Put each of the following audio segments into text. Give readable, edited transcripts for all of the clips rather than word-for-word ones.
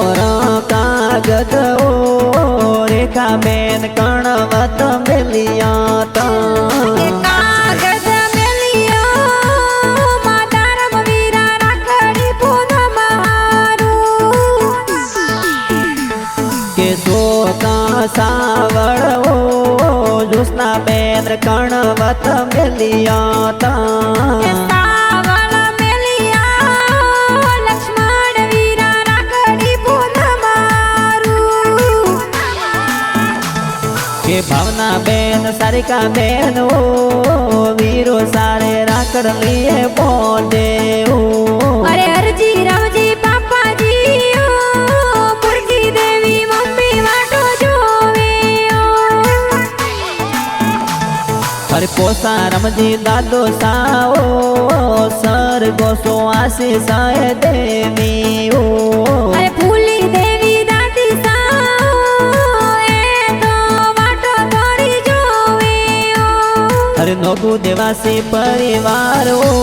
मोर कागद ओ रेखा बेन कणवत मिलिया कागद मिलियो मातारम वीरा राखड़ी पूनम हारू के सोता सावड़ ओ जुस्ना बेन कणवत मिलिया के भावना बेन सारिका बेन ओ वीरो सारे राकड़ लिए बोले ओ अरे हरजी रामजी पापा जी ओ मुर्गी देवी मम्मी वाटो जोवे ओ अरे पोसा रमजी दादो साओ सर गोसो आशीष देवी ओ अरे फूली देवी दादी अरे नोगु देवासी परिवार ओ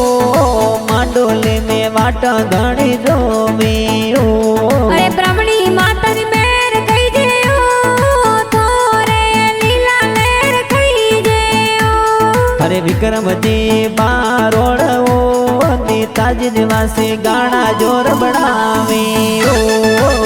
मांडोली में वाटा घणी जोमी ओ अरे ब्राह्मणी माता नी मेर कई जे ओ तोरे लीला लेर कई जे ओ अरे विक्रम जी बारोड़ ओ नेताजी निवासी गाना जोर बढ़ावे ओ